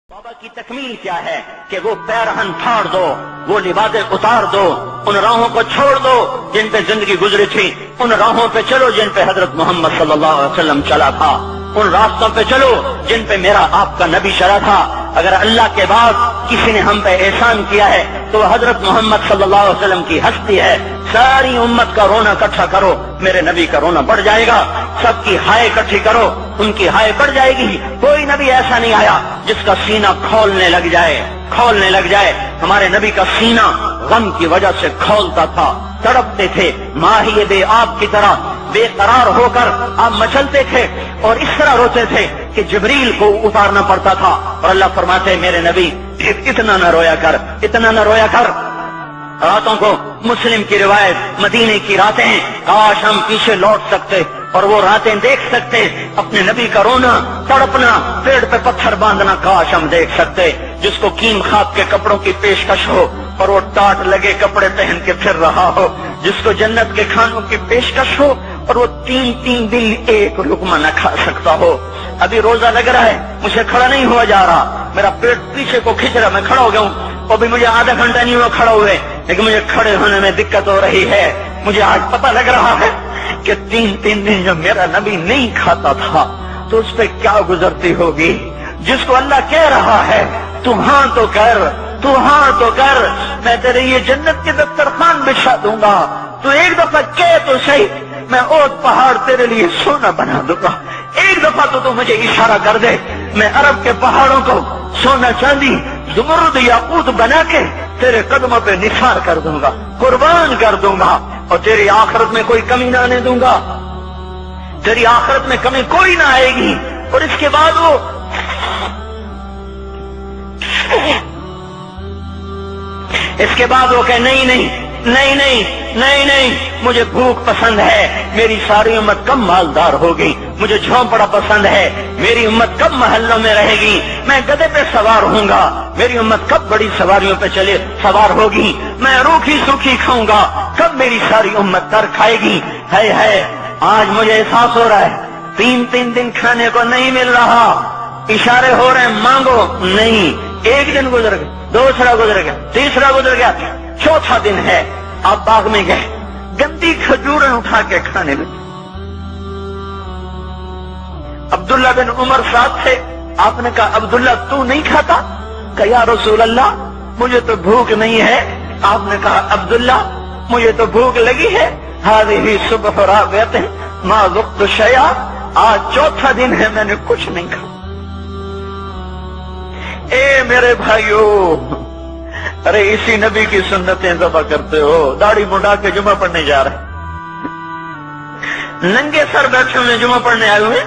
بابا کی تکمیل کیا ہے کہ وہ پیرہن پھاڑ دو، وہ لباسیں اتار دو، ان راہوں کو چھوڑ دو جن پہ زندگی گزری تھی، ان راہوں پہ چلو جن پہ حضرت محمد صلی اللہ علیہ وسلم چلا تھا، ان راستوں پہ چلو جن پہ میرا آپ کا نبی چلا تھا۔ اگر اللہ کے بعد کسی نے ہم پہ احسان کیا ہے تو وہ حضرت محمد صلی اللہ علیہ وسلم کی ہستی ہے۔ ساری امت کا رونا اکٹھا کرو، میرے نبی کا رونا بڑھ جائے گا۔ سب کی ہائے اکٹھی کرو، ان کی ہائے بڑھ جائے گی۔ کوئی نبی ایسا نہیں آیا جس کا سینہ کھولنے لگ جائے۔ ہمارے نبی کا سینہ غم کی وجہ سے کھولتا تھا، تڑپتے تھے، ماہی بے آب کی طرح بے قرار ہو کر آپ مچلتے تھے اور اس طرح روتے تھے کہ جبریل کو اتارنا پڑتا تھا۔ اور اللہ فرماتے میرے نبی اتنا نہ رویا کر۔ راتوں کو مسلم کی روایت مدینے کی راتیں ہیں، کاش ہم پیچھے لوٹ سکتے اور وہ راتیں دیکھ سکتے، اپنے نبی کا رونا، تڑپنا، پیڑ پہ پتھر باندھنا کاش ہم دیکھ سکتے۔ جس کو کیم خواب کے کپڑوں کی پیشکش ہو اور وہ ٹاٹ لگے کپڑے پہن کے پھر رہا ہو، جس کو جنت کے کھانوں کی پیشکش ہو اور وہ تین دن ایک لقمہ نہ کھا سکتا ہو۔ ابھی روزہ لگ رہا ہے، مجھے کھڑا نہیں ہوا جا رہا، میرا پیٹ پیچھے کو کھینچ رہا، میں کھڑا ہو گیا ہوں، ابھی مجھے آدھا گھنٹہ نہیں ہوا کھڑا ہوئے، لیکن مجھے کھڑے ہونے میں دقت ہو رہی ہے۔ مجھے آج پتہ لگ رہا ہے کہ تین دن جو میرا نبی نہیں کھاتا تھا تو اس پہ کیا گزرتی ہوگی۔ جس کو اللہ کہہ رہا ہے تو ہاں تو کر، میں تیرے یہ جنت کے دسترخوان بچھا دوں گا، تو ایک دفعہ کہہ تو صحیح، میں اوٹ پہاڑ تیرے لیے سونا بنا دوں گا۔ ایک دفعہ تو مجھے اشارہ کر دے، میں عرب کے پہاڑوں کو سونا چاندی زمرد یاقوت بنا کے تیرے قدموں پہ نثار کر دوں گا، قربان کر دوں گا، اور تیری آخرت میں کوئی کمی نہ آنے دوں گا، تیری آخرت میں کمی کوئی نہ آئے گی۔ اور اس کے بعد وہ کہ نہیں، مجھے بھوک پسند ہے، میری ساری امت کب مالدار ہوگی، مجھے جھونپڑا پسند ہے، میری امت کب محلوں میں رہے گی، میں گدھے پہ سوار ہوں گا، میری امت کب بڑی سواریوں پہ سوار ہوگی، میں روکھی سوکھی کھاؤں گا، کب میری ساری امت تر کھائے گی۔ ہے آج مجھے احساس ہو رہا ہے، تین دن کھانے کو نہیں مل رہا، اشارے ہو رہے ہیں مانگو نہیں۔ ایک دن گزر گیا، دوسرا گزر گیا، تیسرا گزر گیا، چوتھا دن ہے، آپ باغ میں گئے، گندی کھجوریں اٹھا کے کھانے میں۔ عبداللہ بن عمر ساتھ تھے، آپ نے کہا عبداللہ تو نہیں کھاتا؟ کہ یا رسول اللہ مجھے تو بھوک نہیں ہے۔ آپ نے کہا عبداللہ مجھے تو بھوک لگی ہے، ہذہ صبح رابعۃ ما ذقت شیئا، آج چوتھا دن ہے میں نے کچھ نہیں کھا۔ اے میرے بھائیو، ارے اسی نبی کی سنتیں ذبح کرتے ہو، داڑھی منڈا کے جمعہ پڑھنے جا رہے، ننگے سر بیٹھے ہوئے جمعہ پڑھنے آئے ہوئے۔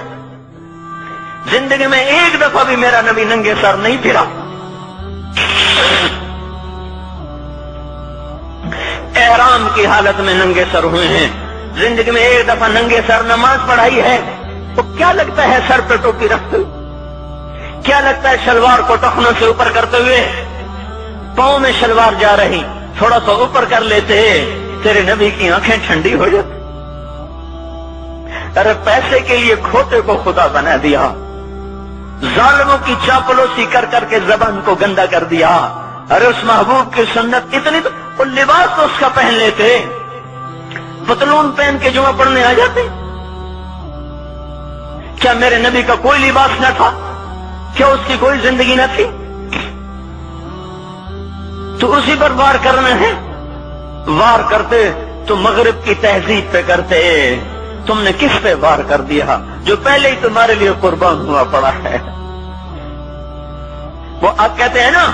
زندگی میں ایک دفعہ بھی میرا نبی ننگے سر نہیں پھرا، احرام کی حالت میں ننگے سر ہوئے ہیں۔ زندگی میں ایک دفعہ ننگے سر نماز پڑھائی ہے تو کیا لگتا ہے سر پہ ٹوپی رکھتے ہوئے، کیا لگتا ہے شلوار کو ٹخنوں سے اوپر کرتے ہوئے، پاؤں میں شلوار جا رہی، تھوڑا سا اوپر کر لیتے تیرے نبی کی آنکھیں ٹھنڈی ہو جاتی۔ ارے پیسے کے لیے کھوتے کو خدا بنا دیا، ظالموں کی چاپلوسی کر کے زبان کو گندا کر دیا۔ ارے اس محبوب کی سنت اتنی تو وہ لباس تو اس کا پہن لیتے، پتلون پہن کے جمعہ پڑھنے آ جاتے۔ کیا میرے نبی کا کوئی لباس نہ تھا؟ کیا اس کی کوئی زندگی نہ تھی؟ تو اسی پر وار کرنا ہے، وار کرتے تو مغرب کی تہذیب پہ کرتے، تم نے کس پہ وار کر دیا جو پہلے ہی تمہارے لیے قربان ہوا پڑا ہے۔ وہ آپ کہتے ہیں نا،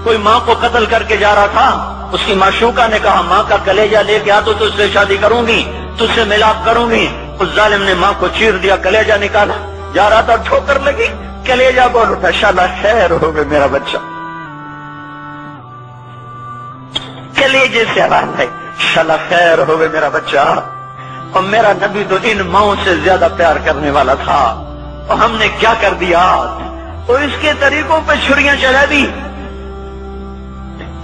کوئی ماں کو قتل کر کے جا رہا تھا، اس کی معشوقہ نے کہا ماں کا کلیجہ لے کے آ تو تجھ سے شادی کروں گی، تجھ سے ملاپ کروں گی۔ اس ظالم نے ماں کو چیر دیا، کلیجہ نکالا، جا رہا تھا ٹھوکر لگی، کلیجہ بول اٹھا، شالا خیر ہو گئے میرا بچہ، کلیجے سے آواز ہے، شالا خیر ہو گئے میرا بچہ۔ اور میرا نبی تو ان ماؤں سے زیادہ پیار کرنے والا تھا، اور ہم نے کیا کر دیا، اور اس کے طریقوں پہ چھریاں چلا دی۔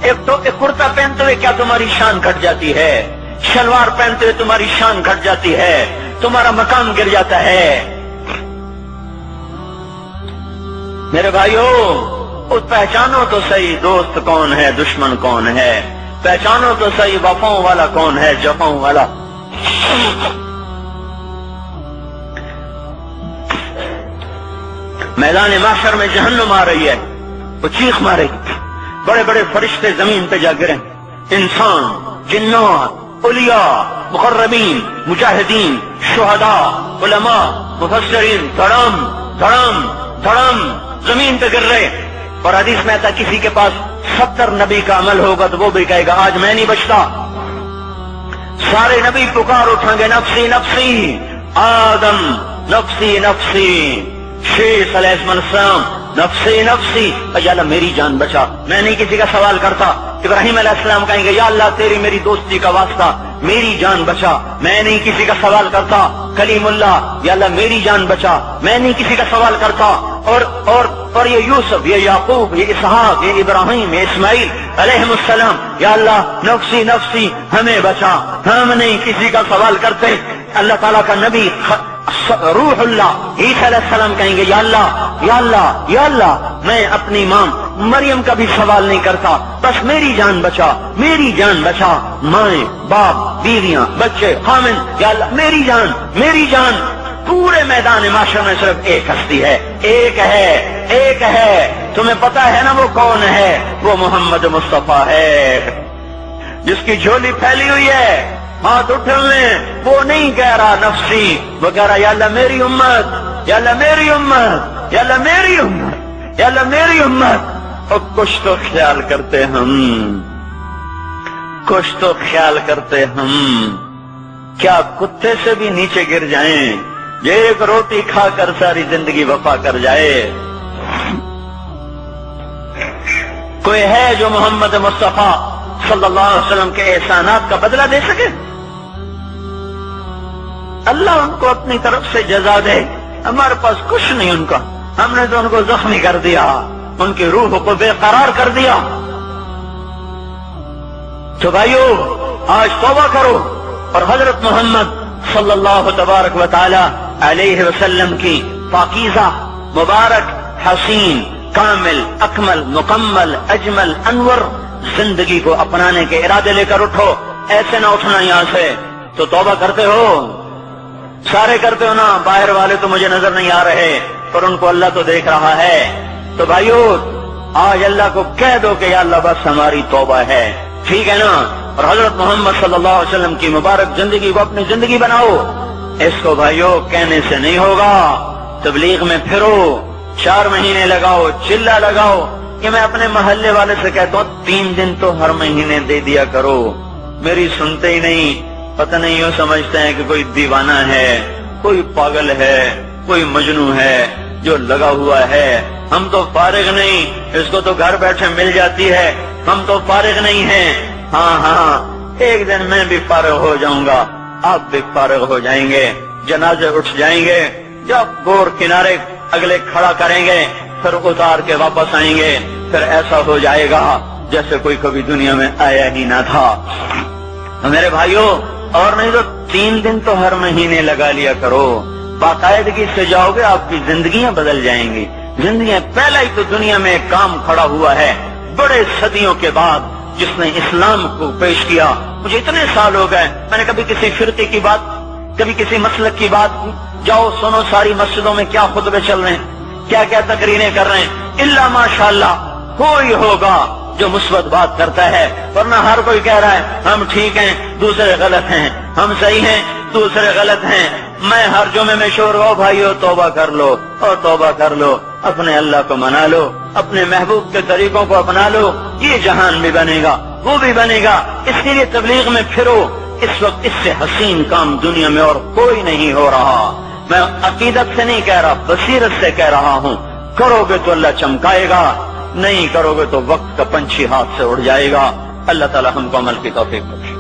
ایک کرتا پہنتے ہوئے کیا تمہاری شان گھٹ جاتی ہے، شلوار پہنتے ہوئے تمہاری شان گھٹ جاتی ہے، تمہارا مقام گر جاتا ہے۔ میرے بھائیو، اس پہچانو تو صحیح دوست کون ہے دشمن کون ہے، پہچانو تو صحیح وفاؤں والا کون ہے جفاؤں والا۔ میدان محشر میں جہنم آ رہی ہے، وہ چیخ مارے، بڑے بڑے فرشتے زمین پہ جا گرے، انسان، جنات، اولیاء، مقربین، مجاہدین، شہداء، علماء، مفسرین، دھڑم دھڑم دھڑم زمین پہ گر رہے۔ اور حدیث میں آتا کسی کے پاس 70 نبی کا عمل ہوگا تو وہ بھی کہے گا آج میں نہیں بچتا۔ سارے نبی پکار اٹھیں گے نفسی نفسی، آدم نفسی نفسی، شیخ علیہ السلام نفسی نفسی، یا اللہ میری جان بچا، میں نہیں کسی کا سوال کرتا۔ ابراہیم علیہ السلام کہیں گے یا اللہ تیری میری دوستی کا واسطہ میری جان بچا، میں نہیں کسی کا سوال کرتا۔ کلیم اللہ، یا اللہ میری جان بچا، میں نہیں کسی کا سوال کرتا۔ اور یہ یوسف، یہ یعقوب، یہ اسحاق، یہ ابراہیم، یہ اسماعیل علیہ السلام، یا اللہ نفسی نفسی ہمیں بچا، ہم نہیں کسی کا سوال کرتے۔ اللہ تعالیٰ کا نبی روح اللہ عیسیٰ علیہ السلام کہیں گے یا اللہ یا اللہ یا اللہ میں اپنی ماں مریم کا بھی سوال نہیں کرتا، بس میری جان بچا، میری جان بچا، مائیں باپ بیویاں بچے خامن، یا اللہ میری جان میری جان۔ پورے میدان معاشر میں صرف ایک ہستی ہے، ایک ہے، تمہیں پتا ہے نا وہ کون ہے؟ وہ محمد مصطفیٰ ہے، جس کی جھولی پھیلی ہوئی ہے، ہاتھ اٹھنے، وہ نہیں کہہ رہا نفسی، وہ کہہ رہا یا اللہ میری امت، یا اللہ میری امت، یا اللہ میری امت، یا اللہ میری امت۔ اور کچھ تو خیال کرتے ہم، کچھ تو خیال کرتے ہم، کیا کتے سے بھی نیچے گر جائیں، یہ ایک روٹی کھا کر ساری زندگی وفا کر جائے؟ کوئی ہے جو محمد مصطفیٰ صلی اللہ علیہ وسلم کے احسانات کا بدلہ دے سکے؟ اللہ ان کو اپنی طرف سے جزا دے، ہمارے پاس کچھ نہیں ان کا، ہم نے تو ان کو زخمی کر دیا، ان کی روح کو بے قرار کر دیا۔ تو بھائیو آج توبہ کرو اور حضرت محمد صلی اللہ تبارک و تعالی علیہ وسلم کی پاکیزہ مبارک حسین کامل اکمل مکمل اجمل انور زندگی کو اپنانے کے ارادے لے کر اٹھو۔ ایسے نہ اٹھنا یہاں سے، تو توبہ کرتے ہو، سارے کرتے ہو نا، باہر والے تو مجھے نظر نہیں آ رہے پر ان کو اللہ تو دیکھ رہا ہے۔ تو بھائیو آج اللہ کو کہہ دو کہ یا اللہ بس ہماری توبہ ہے، ٹھیک ہے نا؟ اور حضرت محمد صلی اللہ علیہ وسلم کی مبارک زندگی کو اپنی زندگی بناؤ۔ اس کو بھائیو کہنے سے نہیں ہوگا، تبلیغ میں پھرو، 4 مہینے لگاؤ، چلہ لگاؤ۔ کہ میں اپنے محلے والے سے کہتا ہوں 3 دن تو ہر مہینے دے دیا کرو، میری سنتے ہی نہیں، پتہ نہیں یوں سمجھتے ہیں کہ کوئی دیوانہ ہے، کوئی پاگل ہے، کوئی مجنون ہے جو لگا ہوا ہے۔ ہم تو فارغ نہیں، اس کو تو گھر بیٹھے مل جاتی ہے، ہم تو فارغ نہیں ہیں۔ ہاں ایک دن میں بھی فارغ ہو جاؤں گا، آپ بھی فارغ ہو جائیں گے، جنازے اٹھ جائیں گے، جب گور کنارے اگلے کھڑا کریں گے پھر اتار کے واپس آئیں گے، پھر ایسا ہو جائے گا جیسے کوئی کبھی دنیا میں آیا ہی نہ تھا۔ میرے بھائیوں اور نہیں تو 3 دن تو ہر مہینے لگا لیا کرو، باقاعدگی سے جاؤ گے، آپ کی زندگیاں بدل جائیں گی۔ زندگیاں پہلا ہی تو دنیا میں ایک کام کھڑا ہوا ہے بڑے صدیوں کے بعد جس نے اسلام کو پیش کیا۔ مجھے اتنے سال ہو گئے، میں نے کبھی کسی فرقے کی بات، کبھی کسی مسلک کی بات، جاؤ سنو ساری مسجدوں میں کیا خطبے چل رہے ہیں، کیا کیا تقریریں کر رہے ہیں، الا ماشاءاللہ کوئی ہوگا جو مثبت بات کرتا ہے، ورنہ ہر کوئی کہہ رہا ہے ہم ٹھیک ہیں دوسرے غلط ہیں، ہم صحیح ہیں دوسرے غلط ہیں۔ میں ہر جمعے میں شور ہو بھائیو توبہ کر لو اور توبہ کر لو، اپنے اللہ کو منا لو، اپنے محبوب کے طریقوں کو اپنا لو، یہ جہان بھی بنے گا وہ بھی بنے گا۔ اس کے لیے تبلیغ میں پھرو، اس وقت اس سے حسین کام دنیا میں اور کوئی نہیں ہو رہا۔ میں عقیدت سے نہیں کہہ رہا، بصیرت سے کہہ رہا ہوں، کرو گے تو اللہ چمکائے گا، نہیں کرو گے تو وقت کا پنچھی ہاتھ سے اڑ جائے گا۔ اللہ تعالی ہم کو عمل کی توفیق دے۔